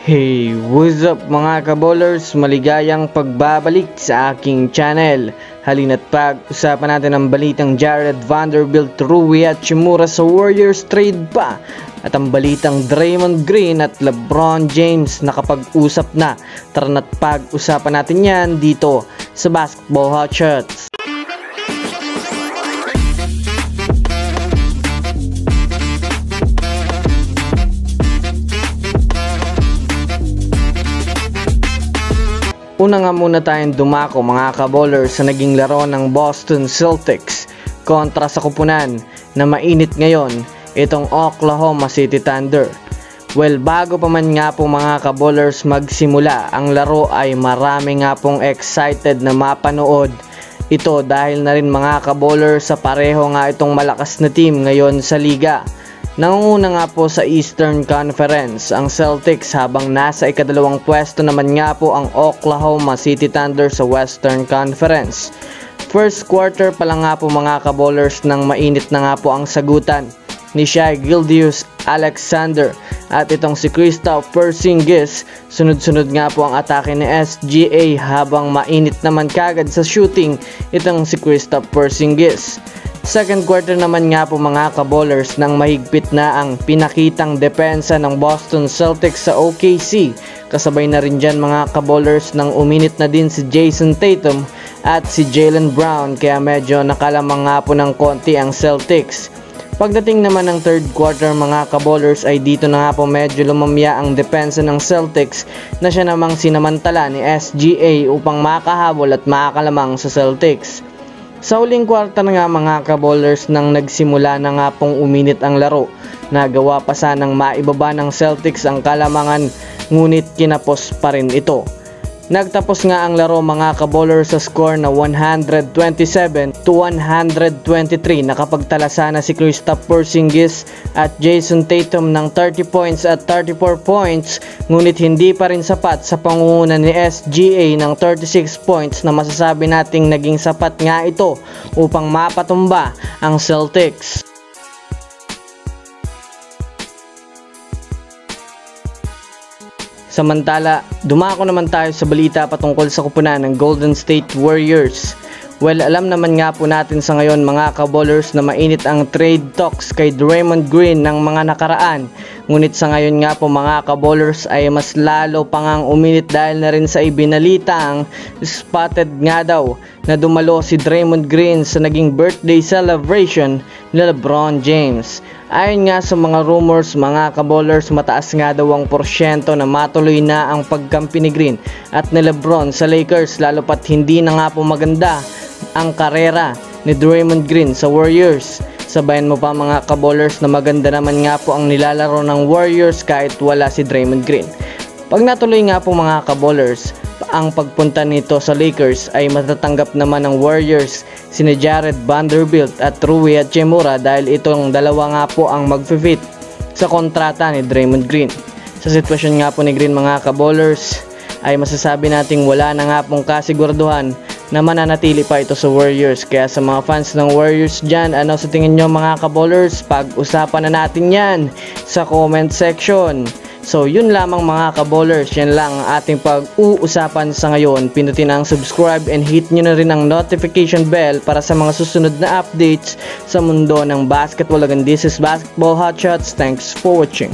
Hey, what's up mga kabowlers? Maligayang pagbabalik sa aking channel. Halina't pag-usapan natin ang balitang Jarred Vanderbilt, Rui Hachimura sa Warriors trade pa. At ang balitang Draymond Green at LeBron James nakapag-usap na. Tara na't pag-usapan natin yan dito sa Basketball Hot Shots. Una nga muna tayong dumako mga kabowlers sa naging laro ng Boston Celtics kontra sa kupunan na mainit ngayon, itong Oklahoma City Thunder. Well, bago pa man nga po mga kabowlers magsimula ang laro ay marami nga pong excited na mapanood ito dahil na rin mga kabowlers sa pareho nga itong malakas na team ngayon sa liga. Nangunguna nga po sa Eastern Conference ang Celtics habang nasa ikadalawang pwesto naman nga po ang Oklahoma City Thunder sa Western Conference. First quarter pa lang nga po mga kabowlers nang mainit na nga po ang sagutan ni Shai Gilgeous-Alexander at itong si Kristaps Porzingis. Sunod-sunod nga po ang atake ni SGA habang mainit naman kagad sa shooting itong si Kristaps Porzingis. Second quarter naman nga po mga kabowlers nang mahigpit na ang pinakitang depensa ng Boston Celtics sa OKC. Kasabay na rin dyan mga kabowlers nang uminit na din si Jason Tatum at si Jaylen Brown kaya medyo nakalamang nga po ng konti ang Celtics. Pagdating naman ng third quarter mga kabowlers ay dito na nga po medyo lumamya ang depensa ng Celtics na siya namang sinamantala ni SGA upang makahabol at makakalamang sa Celtics. Sa huling kwarta na nga mga kabowlers nang nagsimula na nga pong uminit ang laro, nagawa pa sanang maibaba ng Celtics ang kalamangan ngunit kinapos pa rin ito. Nagtapos nga ang laro mga kabowlers sa score na 127-123. Nakapagtala sana si Kristaps Porzingis at Jason Tatum ng 30 points at 34 points ngunit hindi pa rin sapat sa pangunguna ni SGA ng 36 points na masasabi nating naging sapat nga ito upang mapatumba ang Celtics. Samantala, dumako naman tayo sa balita patungkol sa kupunan ng Golden State Warriors. Well, alam naman nga po natin sa ngayon mga kabowlers na mainit ang trade talks kay Draymond Green ng mga nakaraan. Ngunit sa ngayon nga po mga kabowlers ay mas lalo pang ang uminit dahil na rin sa ibinalitang spotted nga daw na dumalo si Draymond Green sa naging birthday celebration ni LeBron James. Ayon nga sa mga rumors mga kabowlers, mataas nga daw ang porsyento na matuloy na ang pagkampi ni Green at ni LeBron sa Lakers lalo pat hindi na nga po maganda ang karera ni Draymond Green sa Warriors. Sabayan mo pa mga kabowlers na maganda naman nga po ang nilalaro ng Warriors kahit wala si Draymond Green. Pag natuloy nga po mga kabowlers ang pagpunta nito sa Lakers ay matatanggap naman ng Warriors sina Jarred Vanderbilt at Rui Hachimura dahil itong dalawa nga po ang mag-fit sa kontrata ni Draymond Green. Sa sitwasyon nga po ni Green mga kabowlers ay masasabi nating wala na nga pong kasiguraduhan na mananatili pa ito sa Warriors. Kaya sa mga fans ng Warriors dyan, ano sa tingin nyo mga kabowlers? Pag-usapan na natin yan sa comment section. So yun lamang mga kabowlers, yan lang ang ating pag-uusapan sa ngayon. Pindutin ang subscribe and hit nyo na rin ang notification bell para sa mga susunod na updates sa mundo ng basketball. Again, this is Basketball Hot Shots. Thanks for watching.